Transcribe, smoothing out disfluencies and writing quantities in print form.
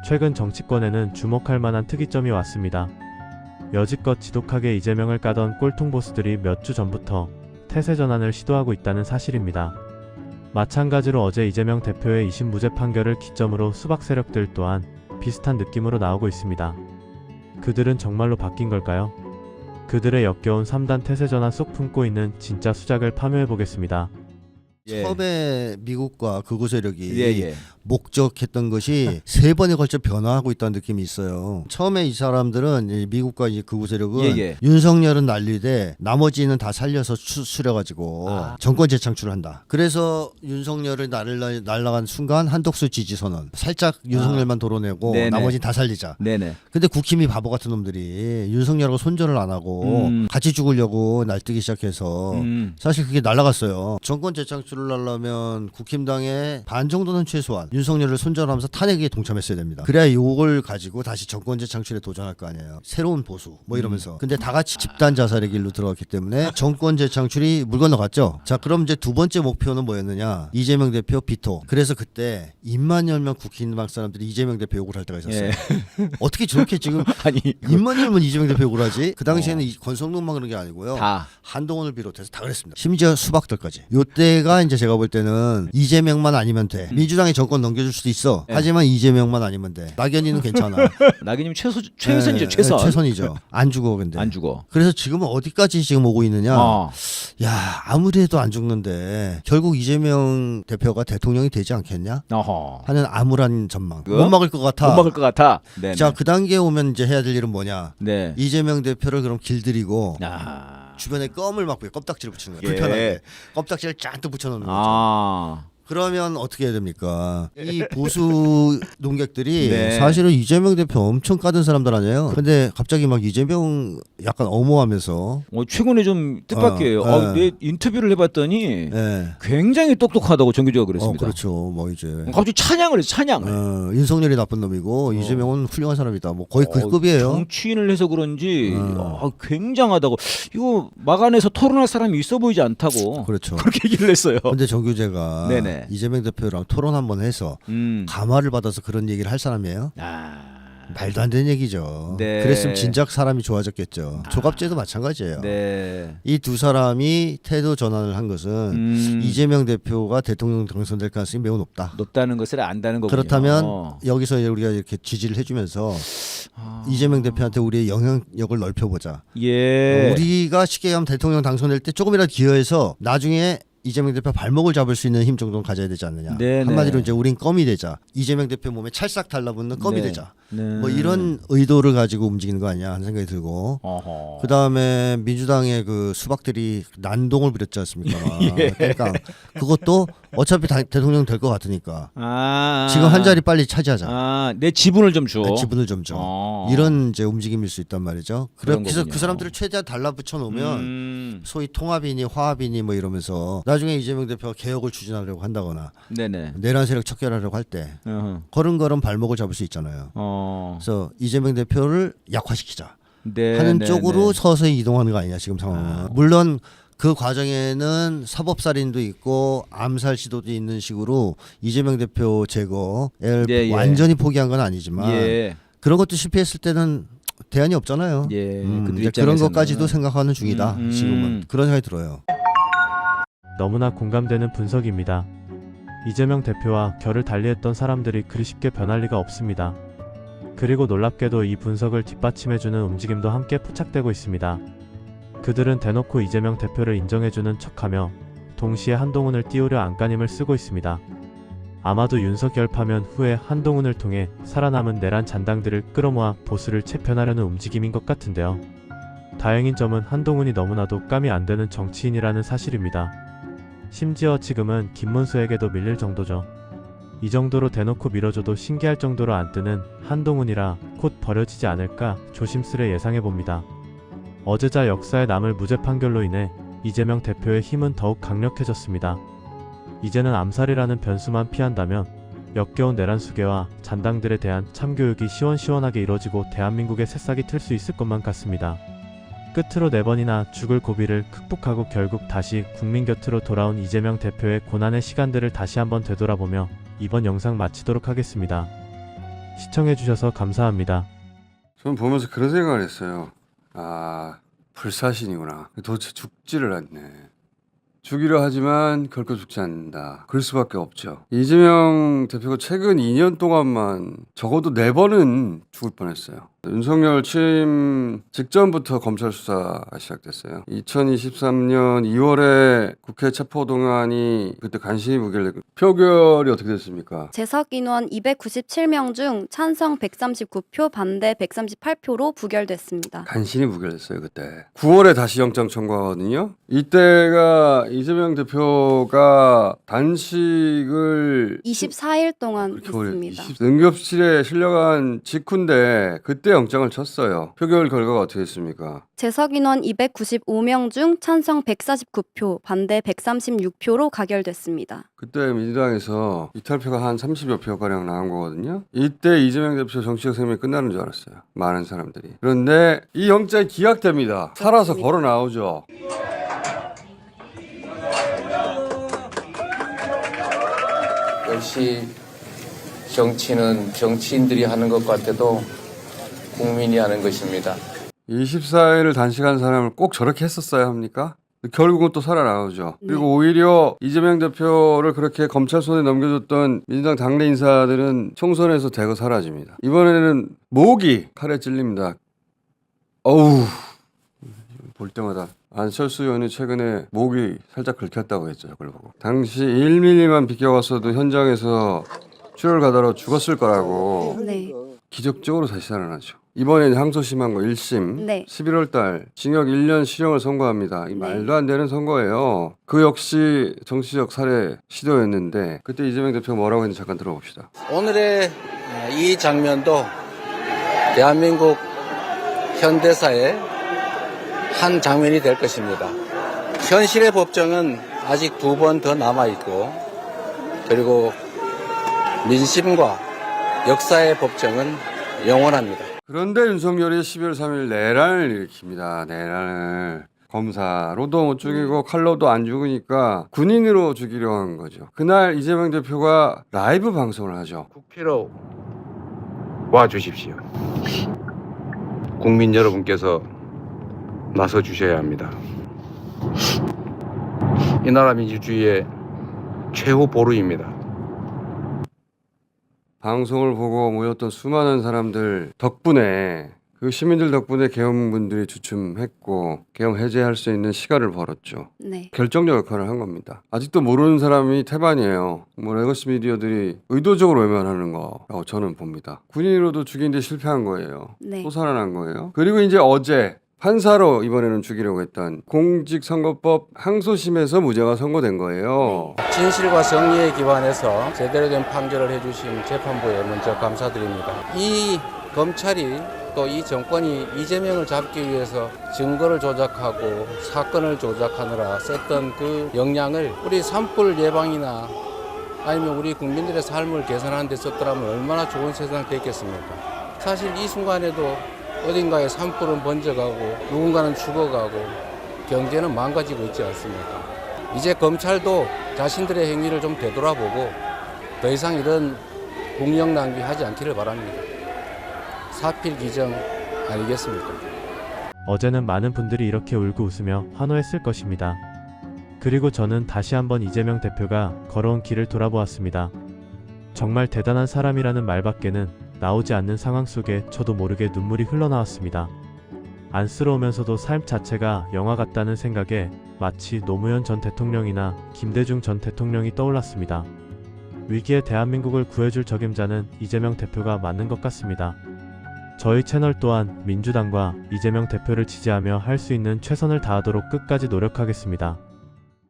최근 정치권에는 주목할 만한 특이점이 왔습니다. 여지껏 지독하게 이재명을 까던 꼴통 보스들이 몇 주 전부터 태세 전환을 시도하고 있다는 사실입니다. 마찬가지로 어제 이재명 대표의 2심 무죄 판결을 기점으로 수박 세력들 또한 비슷한 느낌으로 나오고 있습니다. 그들은 정말로 바뀐 걸까요? 그들의 역겨운 3단 태세 전환 속 품고 있는 진짜 수작을 파묘해보겠습니다. 처음에 미국과 극우 세력이 예. 목적했던 것이 3번에 걸쳐 변화하고 있다는 느낌이 있어요. 처음에 이 사람들은 이 미국과 이 극우 세력은 윤석열은 난리되 나머지는 다 살려서 추스려가지고 정권 재창출을 한다. 그래서 윤석열을 날라간 순간 한덕수 지지 선언. 살짝 윤석열만 도려내고 나머지는 다 살리자. 근데 국힘이 바보 같은 놈들이 윤석열하고 손절을 안 하고 같이 죽으려고 날뛰기 시작해서 사실 그게 날라갔어요. 정권 재창출을 하려면 국힘당의 반 정도는 최소한 윤석열을 손절하면서 탄핵에 동참했어야 됩니다. 그래야 이걸 가지고 다시 정권 재창출에 도전할 거 아니에요. 새로운 보수 뭐 이러면서. 근데 다 같이 집단 자살의 길로 들어갔기 때문에 정권 재창출이 물 건너갔죠. 자, 그럼 이제 두 번째 목표는 뭐였느냐? 이재명 대표 비토. 그래서 그때 입만 열면 국힘당 사람들이 이재명 대표 욕을 할 때가 있었어요. 어떻게 저렇게 지금 입만 열면 이재명 대표 욕을 하지? 그 당시에는 권성동만 그런 게 아니고요. 다 한동훈을 비롯해서 다 그랬습니다. 심지어 수박들까지. 요때가 이제 제가 볼 때는 이재명만 아니면 돼. 민주당이 정권 넘겨줄 수도 있어. 하지만 이재명만 아니면 돼. 낙연이는 괜찮아. 낙연이면 최선이죠. 최선. 최선이죠. 안 죽어 근데. 안 죽어. 그래서 지금은 어디까지 지금 오고 있느냐. 야, 아무리 해도 안 죽는데 결국 이재명 대표가 대통령이 되지 않겠냐 하는 암울한 전망. 못 막을 것 같아. 못 막을 것 같아. 자, 그 단계에 오면 이제 해야 될 일은 뭐냐. 이재명 대표를 그럼 길들이고 주변에 껌을 막 껍딱지를 붙이는 거예요. 불편하게 껍딱지를 쫙 붙여놓는 거죠. 그러면 어떻게 해야 됩니까? 이 보수 농객들이 사실은 이재명 대표 엄청 까던 사람들 아니에요. 근데 갑자기 막 이재명 약간 엄호하면서 최근에 좀 뜻밖이에요. 내 인터뷰를 해봤더니 굉장히 똑똑하다고 정규재가 그랬습니다. 그렇죠. 뭐 이제 갑자기 찬양을 해서 찬양을. 윤석열이 나쁜 놈이고 이재명은 훌륭한 사람이다. 뭐 거의 그 급이에요. 정치인을 해서 그런지 굉장하다고. 이거 막안에서 토론할 사람이 있어 보이지 않다고. 그렇죠. 그렇게 얘기를 했어요. 근데 정규재가 이재명 대표랑 토론 한번 해서 감화를 받아서 그런 얘기를 할 사람이에요? 말도 안 되는 얘기죠. 그랬으면 진작 사람이 좋아졌겠죠. 조갑제도 마찬가지예요. 이 두 사람이 태도 전환을 한 것은 이재명 대표가 대통령 당선될 가능성이 매우 높다는 것을 안다는 거군요. 그렇다면 여기서 우리가 이렇게 지지를 해주면서 이재명 대표한테 우리의 영향력을 넓혀보자. 우리가 쉽게 하면 대통령 당선될 때 조금이라도 기여해서 나중에 이재명 대표 발목을 잡을 수 있는 힘 정도는 가져야 되지 않느냐. 한마디로 이제 우린 껌이 되자. 이재명 대표 몸에 찰싹 달라붙는 껌이 되자. 뭐 이런 의도를 가지고 움직이는 거 아니야 하는 생각이 들고. 그 다음에 민주당의 그 수박들이 난동을 부렸지 않습니까? 그러니까 그것도 어차피 대통령 될 것 같으니까 지금 한 자리 빨리 차지하자. 내 지분을 좀 줘. 지분을 좀 줘. 이런 이제 움직임일 수 있단 말이죠. 그래서 그 사람들을 최대한 달라붙여 놓으면 소위 통합이니 화합이니 뭐 이러면서 나중에 이재명 대표가 개혁을 추진하려고 한다거나 내란 세력 척결하려고 할 때 걸음걸음 발목을 잡을 수 있잖아요. 그래서 이재명 대표를 약화시키자 하는 쪽으로 서서히 이동하는 거 아니냐 지금 상황은. 물론 그 과정에는 사법살인도 있고 암살 시도도 있는 식으로 이재명 대표 제거를 완전히 포기한 건 아니지만 그런 것도 실패했을 때는 대안이 없잖아요. 그런 것까지도 생각하는 중이다. 지금은 그런 생각이 들어요. 너무나 공감되는 분석입니다. 이재명 대표와 결을 달리했던 사람들이 그리 쉽게 변할 리가 없습니다. 그리고 놀랍게도 이 분석을 뒷받침해주는 움직임도 함께 포착되고 있습니다. 그들은 대놓고 이재명 대표를 인정해주는 척하며 동시에 한동훈을 띄우려 안간힘을 쓰고 있습니다. 아마도 윤석열 파면 후에 한동훈을 통해 살아남은 내란 잔당들을 끌어모아 보수를 재편하려는 움직임인 것 같은데요. 다행인 점은 한동훈이 너무나도 깜이 안 되는 정치인이라는 사실입니다. 심지어 지금은 김문수에게도 밀릴 정도죠. 이 정도로 대놓고 밀어줘도 신기할 정도로 안 뜨는 한동훈이라 곧 버려지지 않을까 조심스레 예상해봅니다. 어제자 역사에 남을 무죄 판결로 인해 이재명 대표의 힘은 더욱 강력해졌습니다. 이제는 암살이라는 변수만 피한다면 역겨운 내란 수괴와 잔당들에 대한 참교육이 시원시원하게 이뤄지고 대한민국의 새싹이 틀 수 있을 것만 같습니다. 끝으로 4번이나 죽을 고비를 극복하고 결국 다시 국민 곁으로 돌아온 이재명 대표의 고난의 시간들을 다시 한번 되돌아보며 이번 영상 마치도록 하겠습니다. 시청해주셔서 감사합니다. 저는 보면서 그런 생각을 했어요. 아, 불사신이구나. 도대체 죽지를 않네. 죽이려 하지만 결코 죽지 않는다. 그럴 수밖에 없죠. 이재명 대표가 최근 2년 동안만 적어도 4번은 죽을 뻔했어요. 윤석열 취임 직전부터 검찰 수사가 시작됐어요. 2023년 2월에 국회 체포동의안이 그때 간신히 무결됐고 표결이 어떻게 됐습니까? 재석 인원 297명 중 찬성 139표, 반대 138표로 부결됐습니다. 간신히 무결됐어요 그때. 9월에 다시 영장 청구하거든요. 이때가 이재명 대표가 단식을 24일 동안 했습니다. 응급실에 실려간 직후인데 그때 영장을 쳤어요. 표결 결과가 어떻게 됐습니까? 재석 인원 295명 중 찬성 149표, 반대 136표로 가결됐습니다. 그때 민주당에서 이탈표가 한 30여 표가량 나온 거거든요. 이때 이재명 대표 정치적 생명이 끝나는 줄 알았어요. 많은 사람들이. 그런데 이 영장이 기각됩니다. 살아서 걸어 나오죠. 역시 정치는 정치인들이 하는 것 같아도 국민이 하는 것입니다. 24일을 단식한 사람을 꼭 저렇게 했었어야 합니까? 결국은 또 살아나오죠. 그리고 오히려 이재명 대표를 그렇게 검찰 손에 넘겨줬던 민주당 당내 인사들은 총선에서 대거 사라집니다. 이번에는 목이 칼에 찔립니다. 어우, 볼 때마다 안철수 의원이 최근에 목이 살짝 긁혔다고 했죠. 그걸 보고. 당시 1mm만 비껴갔어도 현장에서 출혈 가다로 죽었을 거라고. 네. 기적적으로 다시 살아나죠. 이번엔 항소심한 거 1심. 네. 11월 달 징역 1년 실형을 선고합니다. 이 말도 안 되는 선거예요. 그 역시 정치적 살해 시도였는데 그때 이재명 대표가 뭐라고 했는지 잠깐 들어봅시다. 오늘의 이 장면도 대한민국 현대사의 한 장면이 될 것입니다. 현실의 법정은 아직 2번 더 남아있고 그리고 민심과 역사의 법정은 영원합니다. 그런데 윤석열이 12월 3일 내란을 일으킵니다. 내란을. 검사로도 못 죽이고 칼로도 안 죽으니까 군인으로 죽이려 한 거죠. 그날 이재명 대표가 라이브 방송을 하죠. 국회로 와 주십시오. 국민 여러분께서 나서 주셔야 합니다. 이 나라 민주주의의 최후 보루입니다. 방송을 보고 모였던 수많은 사람들 덕분에 그 시민들 덕분에 계엄군들이 주춤했고 계엄 해제할 수 있는 시간을 벌었죠. 네. 결정적 역할을 한 겁니다. 아직도 모르는 사람이 태반이에요. 레거시 미디어들이 의도적으로 외면하는 거라고 저는 봅니다. 군인으로도 죽이는데 실패한 거예요. 네. 또 살아난 거예요. 그리고 이제 어제 판사로 이번에는 죽이려고 했던 공직선거법 항소심에서 무죄가 선고된 거예요. 진실과 정의에 기반해서 제대로 된 판결을 해주신 재판부에 먼저 감사드립니다. 이 검찰이 또 이 정권이 이재명을 잡기 위해서 증거를 조작하고 사건을 조작하느라 썼던 그 역량을 우리 산불 예방이나 아니면 우리 국민들의 삶을 개선하는 데 썼더라면 얼마나 좋은 세상 됐겠습니까? 사실 이 순간에도 어딘가에 산불은 번져가고 누군가는 죽어가고 경제는 망가지고 있지 않습니까? 이제 검찰도 자신들의 행위를 좀 되돌아보고 더 이상 이런 국력 낭비하지 않기를 바랍니다. 사필기정 아니겠습니까? 어제는 많은 분들이 이렇게 울고 웃으며 환호했을 것입니다. 그리고 저는 다시 한번 이재명 대표가 걸어온 길을 돌아보았습니다. 정말 대단한 사람이라는 말밖에는 나오지 않는 상황 속에 저도 모르게 눈물이 흘러나왔습니다. 안쓰러우면서도 삶 자체가 영화 같다는 생각에 마치 노무현 전 대통령이나 김대중 전 대통령이 떠올랐습니다. 위기에 대한민국을 구해줄 적임자는 이재명 대표가 맞는 것 같습니다. 저희 채널 또한 민주당과 이재명 대표를 지지하며 할 수 있는 최선을 다하도록 끝까지 노력하겠습니다.